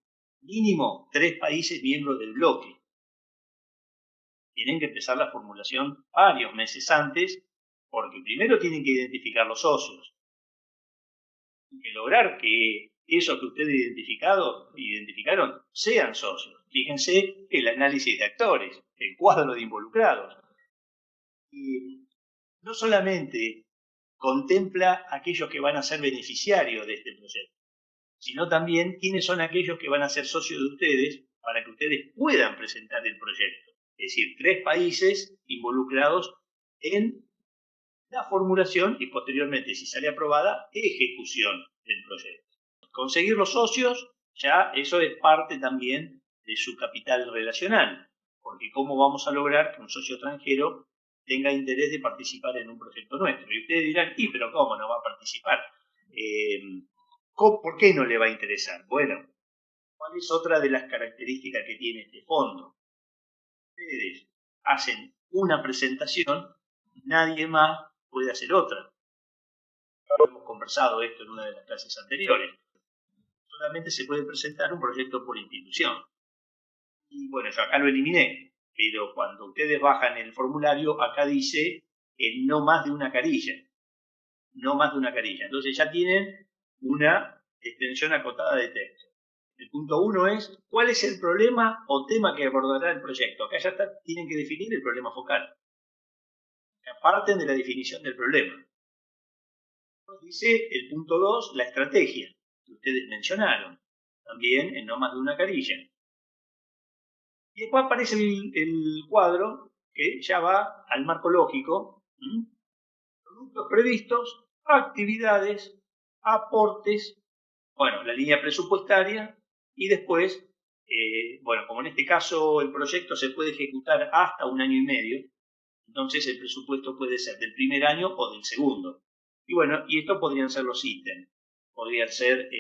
mínimo 3 países miembros del bloque. Tienen que empezar la formulación varios meses antes, porque primero tienen que identificar los socios. Tienen que lograr que esos que ustedes identificaron sean socios. Fíjense el análisis de actores, el cuadro de involucrados. Y no solamente contempla aquellos que van a ser beneficiarios de este proyecto, sino también quiénes son aquellos que van a ser socios de ustedes para que ustedes puedan presentar el proyecto. Es decir, 3 países involucrados en la formulación y posteriormente, si sale aprobada, ejecución del proyecto. Conseguir los socios, ya eso es parte también de su capital relacional, porque ¿cómo vamos a lograr que un socio extranjero tenga interés de participar en un proyecto nuestro? Y ustedes dirán, pero ¿cómo no va a participar? ¿Por qué no le va a interesar? Bueno, ¿cuál es otra de las características que tiene este fondo? Ustedes hacen una presentación, nadie más puede hacer otra. Hemos conversado esto en una de las clases anteriores. Solamente se puede presentar un proyecto por institución. Y bueno, yo acá lo eliminé, pero cuando ustedes bajan el formulario, acá dice el no más de una carilla. No más de una carilla. Entonces ya tienen una extensión acotada de texto. El punto 1 es, ¿cuál es el problema o tema que abordará el proyecto? Acá ya tienen que definir el problema focal. Acá parten de la definición del problema. Dice el punto 2, la estrategia, que ustedes mencionaron, también en no más de una carilla. Y después aparece el cuadro que ya va al marco lógico, productos previstos, actividades, aportes, bueno, la línea presupuestaria y después, como en este caso el proyecto se puede ejecutar hasta 1 año y medio, entonces el presupuesto puede ser del primer año o del segundo. Y bueno, y estos podrían ser los ítems. Podrían ser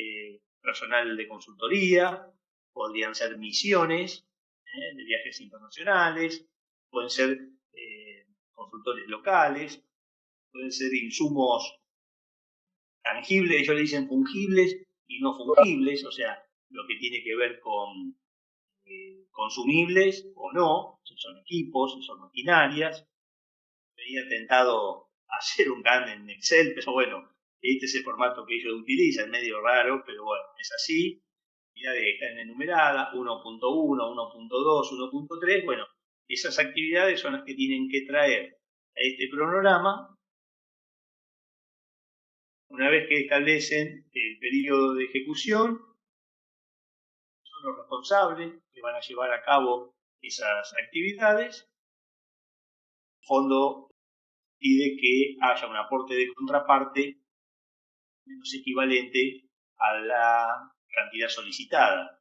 personal de consultoría, podrían ser misiones de viajes internacionales, pueden ser consultores locales, pueden ser insumos tangibles, ellos le dicen fungibles y no fungibles, o sea, lo que tiene que ver con consumibles o no, si son equipos, si son maquinarias. Había tentado hacer un GAN en Excel, pero bueno, este es el formato que ellos utilizan, medio raro, pero bueno, es así. Actividades que están enumeradas, 1.1, 1.2, 1.3, bueno, esas actividades son las que tienen que traer a este cronograma. Una vez que establecen el periodo de ejecución, son los responsables que van a llevar a cabo esas actividades. El fondo pide que haya un aporte de contraparte menos equivalente a la cantidad solicitada.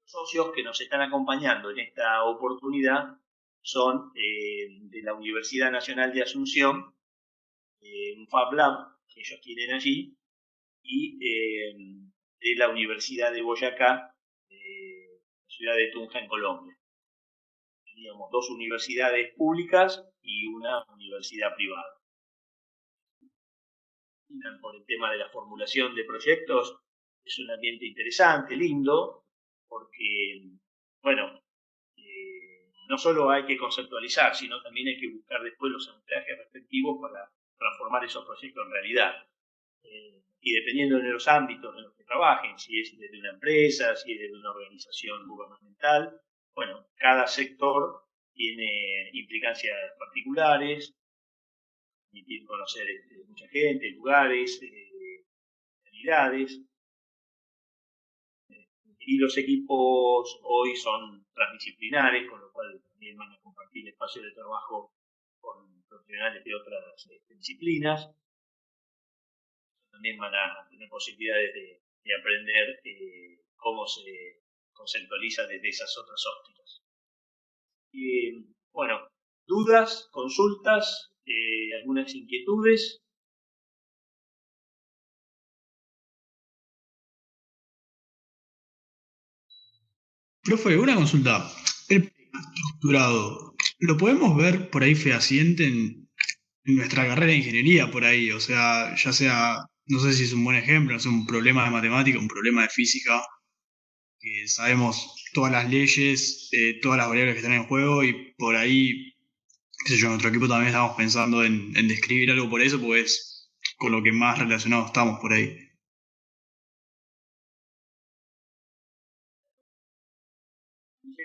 Los socios que nos están acompañando en esta oportunidad son de la Universidad Nacional de Asunción, un Fab Lab que ellos tienen allí, y de la Universidad de Boyacá, la ciudad de Tunja, en Colombia. Teníamos 2 universidades públicas y una universidad privada. Por el tema de la formulación de proyectos, es un ambiente interesante, lindo, porque, bueno, no solo hay que conceptualizar, sino también hay que buscar después los anclajes respectivos para transformar esos proyectos en realidad. y dependiendo de los ámbitos en los que trabajen, si es desde una empresa, si es desde una organización gubernamental, bueno, cada sector tiene implicancias particulares, permitir conocer mucha gente, lugares, realidades. Y los equipos hoy son transdisciplinares, con lo cual también van a compartir espacios de trabajo con profesionales de otras disciplinas. También van a tener posibilidades de aprender cómo se conceptualiza desde esas otras ópticas. Bueno, dudas, consultas, algunas inquietudes. Profe, una consulta. El plan estructurado, ¿lo podemos ver por ahí fehaciente en nuestra carrera de ingeniería por ahí? O sea, ya sea, no sé si es un buen ejemplo, no sé, un problema de matemática, un problema de física, que sabemos todas las leyes, todas las variables que están en juego y por ahí, qué sé yo, en nuestro equipo también estamos pensando en describir algo por eso, pues con lo que más relacionados estamos por ahí.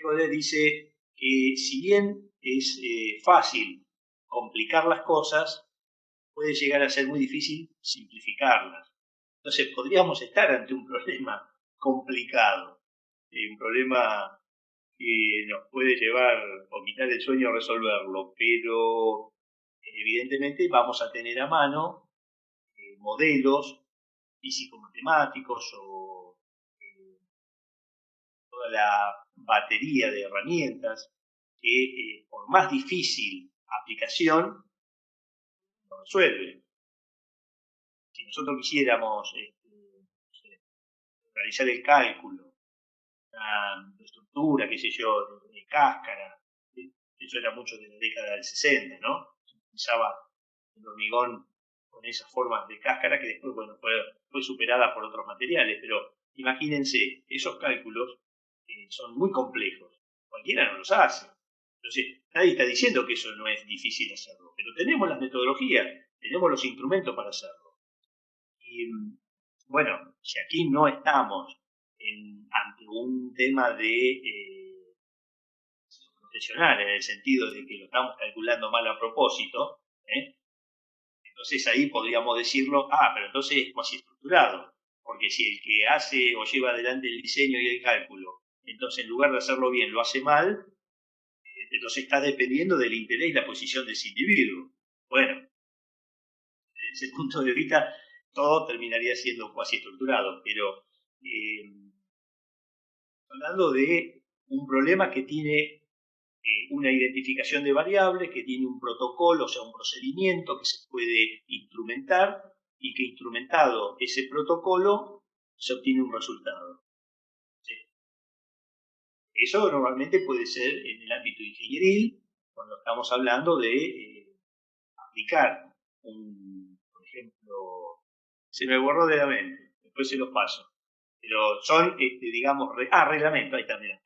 Godet dice que si bien es fácil complicar las cosas, puede llegar a ser muy difícil simplificarlas. Entonces podríamos estar ante un problema complicado, un problema que nos puede llevar o quitar el sueño a resolverlo, pero evidentemente vamos a tener a mano modelos físico-matemáticos o toda la batería de herramientas que por más difícil aplicación lo resuelve. Si nosotros quisiéramos realizar el cálculo, una estructura, qué sé yo, de cáscara, eso era mucho de la década del 60, ¿no? Se utilizaba el hormigón con esas formas de cáscara que después, bueno, fue superada por otros materiales, pero imagínense, esos cálculos son muy complejos, cualquiera no los hace. Entonces, nadie está diciendo que eso no es difícil hacerlo, pero tenemos las metodologías, tenemos los instrumentos para hacerlo. Y bueno, si aquí no estamos ante un tema de profesional, en el sentido de que lo estamos calculando mal a propósito, entonces ahí podríamos decirlo, pero entonces es cuasi estructurado, porque si el que hace o lleva adelante el diseño y el cálculo, entonces en lugar de hacerlo bien lo hace mal, entonces está dependiendo del interés y la posición de ese individuo. Bueno, desde ese punto de vista, todo terminaría siendo cuasi estructurado, pero hablando de un problema que tiene una identificación de variables, que tiene un protocolo, o sea, un procedimiento que se puede instrumentar y que instrumentado ese protocolo se obtiene un resultado. ¿Sí? Eso normalmente puede ser en el ámbito ingenieril, cuando estamos hablando de aplicar por ejemplo, se me borró de la mente, después se los paso, pero son, digamos, reglamento, ahí también.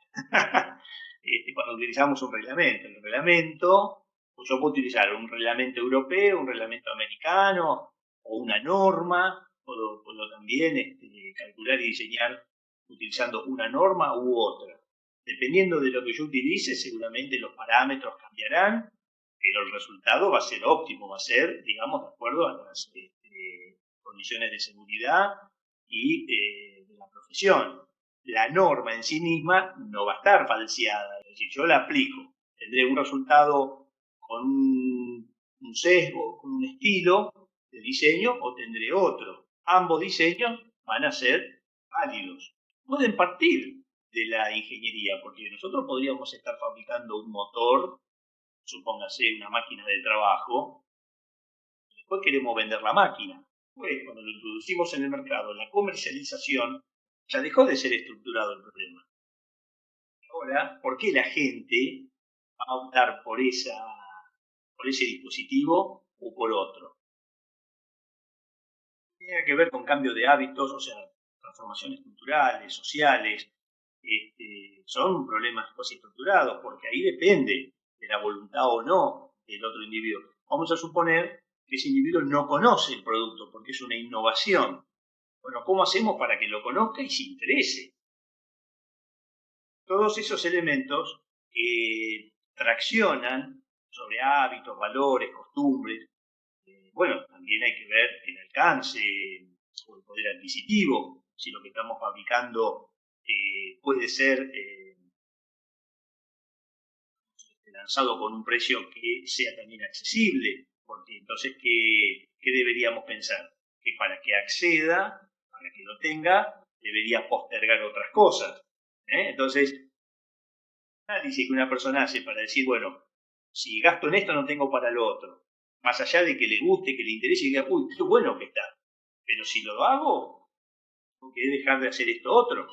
Cuando utilizamos un reglamento, el reglamento, pues yo puedo utilizar un reglamento europeo, un reglamento americano o una norma, puedo también calcular y diseñar utilizando una norma u otra. Dependiendo de lo que yo utilice, seguramente los parámetros cambiarán, pero el resultado va a ser óptimo, va a ser, digamos, de acuerdo a las condiciones de seguridad y de la profesión. La norma en sí misma no va a estar falseada, es decir, yo la aplico, tendré un resultado con un sesgo, con un estilo de diseño o tendré otro. Ambos diseños van a ser válidos. Pueden partir de la ingeniería, porque nosotros podríamos estar fabricando un motor, supóngase una máquina de trabajo, después queremos vender la máquina. Pues cuando lo introducimos en el mercado, la comercialización, ya dejó de ser estructurado el problema. Ahora, ¿por qué la gente va a optar por ese dispositivo o por otro? Tiene que ver con cambio de hábitos, o sea, transformaciones culturales, sociales. Son problemas casi estructurados, porque ahí depende de la voluntad o no del otro individuo. Vamos a suponer que ese individuo no conoce el producto porque es una innovación. Bueno, ¿cómo hacemos para que lo conozca y se interese? Todos esos elementos que traccionan sobre hábitos, valores, costumbres. Bueno, también hay que ver el alcance o el poder adquisitivo, si lo que estamos fabricando puede ser lanzado con un precio que sea también accesible, porque entonces, ¿qué deberíamos pensar? Que para que acceda, para que lo tenga, debería postergar otras cosas. Entonces, el análisis que una persona hace para decir, bueno, si gasto en esto no tengo para lo otro, más allá de que le guste, que le interese y diga, uy, qué bueno que está, pero si lo hago, tengo que dejar de hacer esto otro.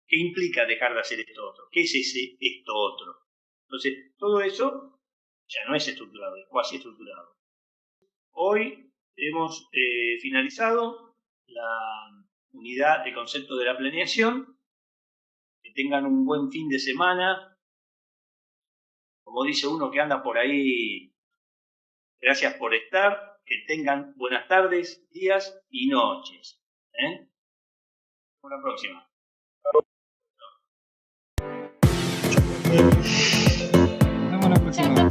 ¿Qué implica dejar de hacer esto otro? ¿Qué es esto otro? Entonces, todo eso ya no es estructurado, es cuasi estructurado. Hoy hemos finalizado la unidad de concepto de la planeación. Que tengan un buen fin de semana. Como dice uno que anda por ahí, gracias por estar. Que tengan buenas tardes, días y noches. Hasta la próxima. Nos vemos la próxima.